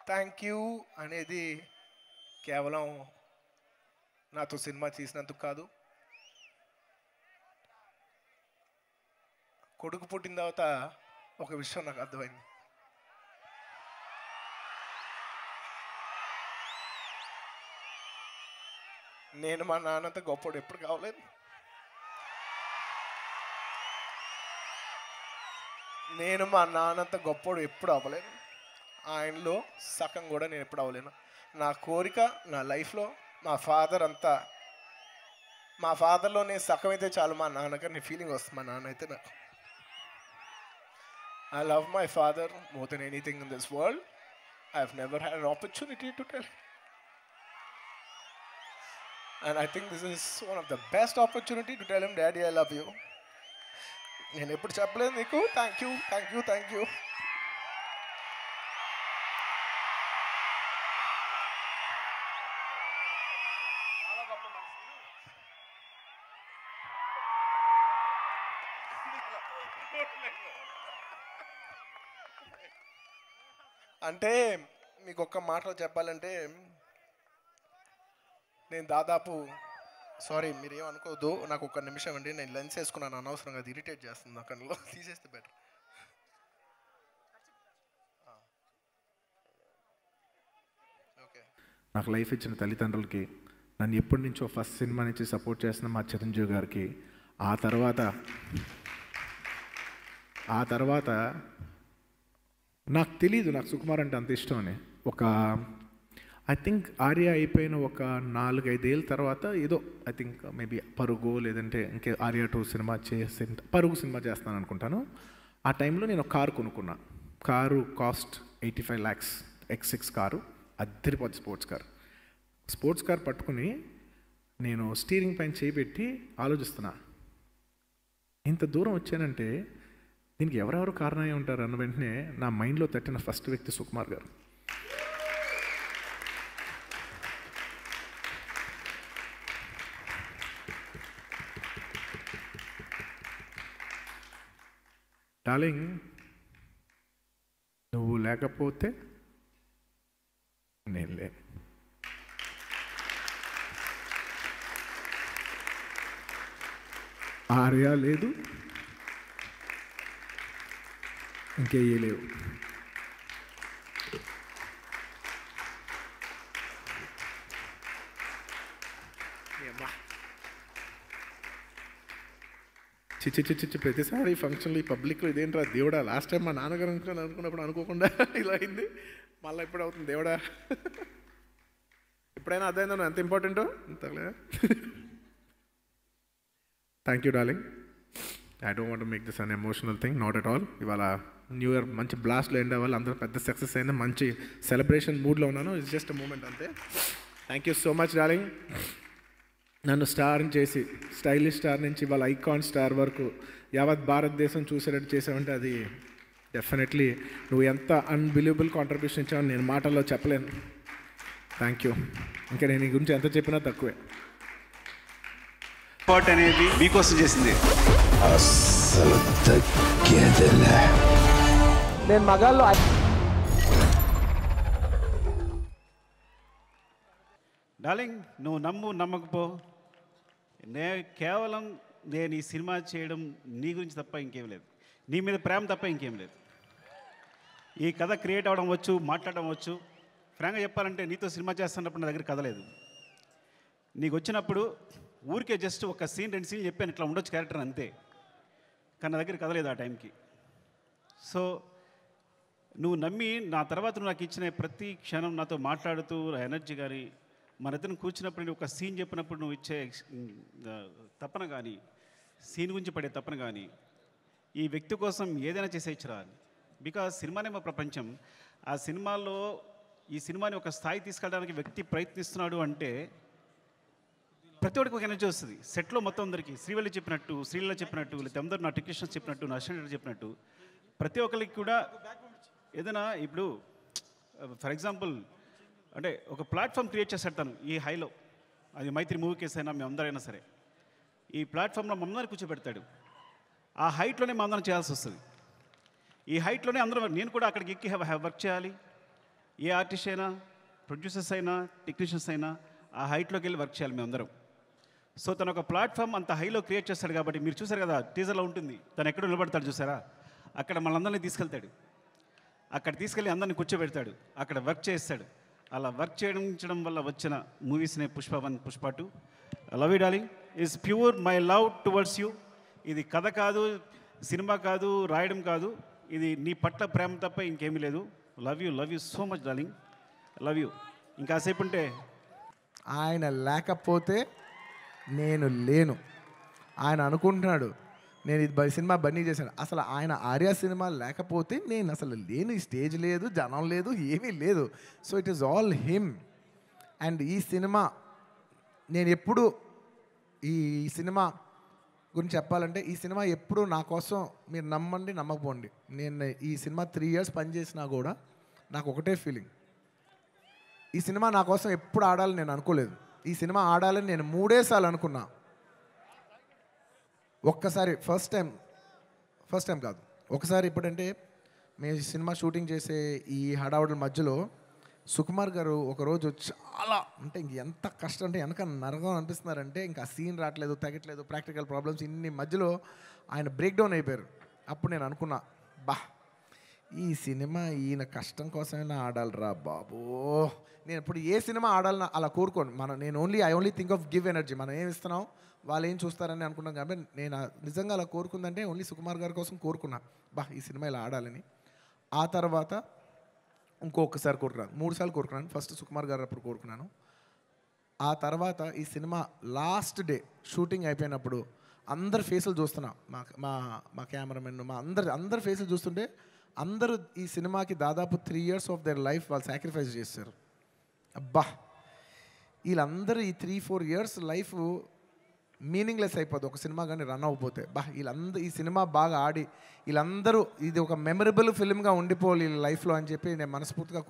Thank you అనేది కేవలం నాతో సినిమా చేసినందుకు కాదు, కొడుకు పుట్టిన తర్వాత ఒక విషయం నాకు అర్థమైంది. నేను మా నాన్నంత గొప్పడు ఎప్పుడు కావలేదు. నేను మా నాన్నంత గొప్పడు ఎప్పుడు అవ్వలేను. ఆయనలో సగం కూడా నేను ఎప్పుడు అవ్వలేను. నా కోరిక నా లైఫ్లో మా ఫాదర్లో నేను సగం అయితే చాలు మా నాన్నగారు నీ ఫీలింగ్ వస్తుంది. మా నాన్న అయితే నాకు I love my father more than anything in this world. I've never had an opportunity to tell him. And I think this is one of the best opportunity to tell him, Daddy, I love you. నేను ఎప్పుడు చెప్పలేదు నీకు thank you thank you thank you. అంటే మీకు ఒక్క మాటలో చెప్పాలంటే నేను దాదాపు సారీ మీరేం అనుకోవద్దు, నాకు ఒక్క నిమిషం అండి, నేను లెన్స్ వేసుకున్నాను అనవసరంగా, అది ఇరిటేట్ చేస్తుంది నా కళ్ళలో, తీసేస్తే బెటర్. ఓకే. నాకు లైఫ్ ఇచ్చిన తల్లిదండ్రులకి, నన్ను ఎప్పటి నుంచో ఫస్ట్ సినిమా నుంచి సపోర్ట్ చేసిన మా చిరంజీవి గారికి, ఆ తర్వాత నాకు తెలీదు నాకు సుకుమార్ అంటే అంత ఇష్టం అని. ఐ థింక్ ఆర్య అయిపోయిన ఒక 4-5 ఏళ్ళ తర్వాత ఏదో ఐ థింక్ మేబీ పరుగు లేదంటే ఇంకే ఆర్య 2 సినిమా పరుగు సినిమా చేస్తాను అనుకుంటాను. ఆ టైంలో నేను ఒక కారు కొనుక్కున్నా. Car cost 85 lakhs X6 car, అద్దరిపోద్ది స్పోర్ట్స్ కార్ పట్టుకుని నేను స్టీరింగ్ పైన చేయిబెట్టి ఆలోచిస్తున్నా, ఇంత దూరం వచ్చానంటే దీనికి ఎవరెవరు కారణమై ఉంటారు అన్న వెంటనే నా మైండ్లో తట్టిన ఫస్ట్ వ్యక్తి సుకుమార్ గారు. డార్లింగ్, నువ్వు లేకపోతే నేను లేను. ఆర్య లేదు, ఇంకే లేవు. చిచ్చి ప్రతిసారి ఫంక్షన్లో ఈ పబ్లిక్లో ఇదేంట్రా దేవుడా, లాస్ట్ టైం మా నాన్నగారు అనుకున్నప్పుడు అనుకోకుండా ఇలా అయింది, మళ్ళీ ఎప్పుడు అవుతుంది దేవుడా. ఎప్పుడైనా అర్థమైందా ఎంత ఇంపార్టెంటో అంతలే. Thank you darling. I don't want to make this an emotional thing, not at all. ఇవాళ న్యూ ఇయర్ మంచి బ్లాస్ట్లో ఎండ్ అవ్వాలి, అందరూ పెద్ద సక్సెస్ అయింది, మంచి సెలబ్రేషన్ మూడ్లో ఉన్నాను. ఇట్స్ జస్ట్ అ మూమెంట్ అంతే. Thank you so much darling. నన్ను స్టార్ని చేసి స్టైలిష్ స్టార్ నుంచి వాళ్ళ ఐకాన్ స్టార్ వరకు యావత్ భారతదేశం చూసేటట్టు చేసావంటే అది డెఫినెట్లీ నువ్వు ఎంత అన్బిలీవబుల్ కాంట్రిబ్యూషన్ ఇచ్చావని నేను మాటల్లో చెప్పలేను. Thank you. ఇంకా నేను ఈ గురించి ఎంత చెప్పినా తక్కువే. పాట్ అనేది మీకోసం చేసింది. నేను మగాల్లో డార్లింగ్, నువ్వు నమ్మకపో, కేవలం నేను ఈ సినిమా చేయడం నీ గురించి తప్ప ఇంకేం లేదు, నీ మీద ప్రేమ తప్ప ఇంకేం లేదు. ఈ కథ క్రియేట్ అవ్వడం వచ్చు, మాట్లాడడం వచ్చు. ఫ్రాంక్గా చెప్పాలంటే నీతో సినిమా చేస్తున్నప్పుడు నా దగ్గర కథ లేదు. నీకు వచ్చినప్పుడు ఊరికే జస్ట్ ఒక సీన్ 2 సీన్లు చెప్పాను, ఇట్లా ఉండొచ్చు క్యారెక్టర్ అంతే, కానీ నా దగ్గర కథ లేదు ఆ టైంకి. సో నువ్వు నమ్మి నా తర్వాత నువ్వు నాకు ఇచ్చిన ప్రతి క్షణం నాతో మాట్లాడుతూ ఎనర్జీ కానీ, మన ఇద్దరం కూర్చున్నప్పుడు ఒక సీన్ చెప్పినప్పుడు నువ్వు ఇచ్చే తపన కానీ, సీన్ గురించి పడే తపన కానీ, ఈ వ్యక్తి కోసం ఏదైనా చేసే ఇచ్చరా. బికాజ్ సినిమానే మా ప్రపంచం. ఆ సినిమాలో ఈ సినిమాని ఒక స్థాయి తీసుకెళ్ళడానికి వ్యక్తి ప్రయత్నిస్తున్నాడు అంటే ప్రతి ఒక్కరికి ఒక ఎనర్జీ వస్తుంది. సెట్లో మొత్తం అందరికీ శ్రీవల్లి చెప్పినట్టు, శ్రీలీల చెప్పినట్టు, లేకపోతే అందరూ నా టెక్నీషియన్స్ చెప్పినట్టు, నా అసిస్టెంట్ చెప్పినట్టు ప్రతి ఒక్కరికి కూడా ఏదైనా ఇప్పుడు ఫర్ ఎగ్జాంపుల్ అంటే ఒక ప్లాట్ఫామ్ క్రియేట్ చేస్తాడు తను ఈ హైలో, అది మైత్రి మూవీ కేసు అయినా మేము అందరైనా సరే ఈ ప్లాట్ఫామ్లో మమ్మల్ని కూర్చోబెడతాడు. ఆ హైట్లోనే మా అందరం చేయాల్సి వస్తుంది. ఈ హైట్లోనే అందరం, నేను కూడా అక్కడికి ఎక్కి వర్క్ చేయాలి, ఏ ఆర్టిస్ట్ అయినా, ప్రొడ్యూసర్స్ అయినా, టెక్నీషియన్స్ అయినా ఆ హైట్లోకి వెళ్ళి వర్క్ చేయాలి మేమందరం. సో తను ఒక ప్లాట్ఫామ్ అంత హైలో క్రియేట్ చేస్తాడు కాబట్టి మీరు చూసారు కదా, టీజర్లో ఉంటుంది, తను ఎక్కడ నిలబడతాడు చూసారా, అక్కడ మనందరినీ తీసుకెళ్తాడు, అక్కడ తీసుకెళ్ళి అందరిని కూర్చోబెడతాడు, అక్కడ వర్క్ చేస్తాడు. అలా వర్క్ చేయడం వల్ల వచ్చిన మూవీస్నే Pushpa 1, Pushpa 2. Love you darling is pure my love towards you. ఇది కథ కాదు, సినిమా కాదు, రాయడం కాదు, ఇది నీ పట్ల ప్రేమ తప్ప ఇంకేమీ లేదు. Love you so much darling, love you. ఇంకాసేపు ఉంటే ఆయన లేకపోతే నేను లేను. ఆయన అనుకుంటున్నాడు నేను ఇది సినిమా బన్నీ చేశాను. అసలు ఆయన ఆర్య సినిమా లేకపోతే నేను అసలు లేను. ఈ స్టేజ్ లేదు, జనం లేదు, ఏమీ లేదు. So it is all him. And ఈ సినిమా నేను ఎప్పుడు ఈ సినిమా గురించి చెప్పాలంటే, ఈ సినిమా ఎప్పుడు నా కోసం, మీరు నమ్మండి నమ్మకపోండి, నేను ఈ సినిమా 3 years పనిచేసినా కూడా నాకు ఒకటే ఫీలింగ్, ఈ సినిమా నా కోసం ఎప్పుడు ఆడాలని నేను అనుకోలేదు. ఈ సినిమా ఆడాలని నేను 3 సార్లు అనుకున్నా. ఒక్కసారి ఫస్ట్ టైం కాదు, ఒకసారి ఇప్పుడంటే మేము సినిమా షూటింగ్ చేసే ఈ హడావుడి మధ్యలో సుకుమార్ గారు ఒకరోజు చాలా అంటే ఇంక ఎంత కష్టం అంటే వెనక నరకం అనిపిస్తున్నారంటే ఇంకా సీన్ రావట్లేదు, తగ్గట్లేదు, ప్రాక్టికల్ ప్రాబ్లమ్స్ ఇన్ని మధ్యలో ఆయన బ్రేక్ డౌన్ అయిపోయారు. అప్పుడు నేను అనుకున్నా, ఈ సినిమా ఈయన కష్టం కోసమైనా ఆడాలిరా బాబో. నేను ఇప్పుడు ఏ సినిమా ఆడాలని అలా కోరుకోను. నేను I only think of give energy. మనం ఏమి ఇస్తున్నాం, వాళ్ళు ఏం చూస్తారని అనుకున్నాం. కాబట్టి నేను నిజంగా అలా కోరుకుందంటే ఓన్లీ సుకుమార్ గారి కోసం కోరుకున్నా, ఈ సినిమా ఇలా ఆడాలని. ఆ తర్వాత ఇంకొకసారి కోరుకున్నాను, 3 సార్లు కోరుకున్నాను. ఫస్ట్ సుకుమార్ గారు అప్పుడు కోరుకున్నాను. ఆ తర్వాత ఈ సినిమా లాస్ట్ డే షూటింగ్ అయిపోయినప్పుడు అందరి ఫేసులు చూస్తున్నా, మా కెమెరామెన్, మా అందరి ఫేసులు చూస్తుంటే అందరూ ఈ సినిమాకి దాదాపు 3 years ఆఫ్ దేర్ లైఫ్ వాళ్ళు సాక్రిఫైస్ చేశారు. వీళ్ళందరూ ఈ 3-4 years లైఫ్ మీనింగ్లెస్ అయిపోద్ది ఒక సినిమా కానీ రన్ అవ్వకపోతే. వీళ్ళందరూ ఈ సినిమా బాగా ఆడి వీళ్ళందరూ ఇది ఒక మెమరబుల్ ఫిల్మ్గా ఉండిపోవాలి వీళ్ళ లైఫ్లో అని చెప్పి నేను మనస్ఫూర్తిగా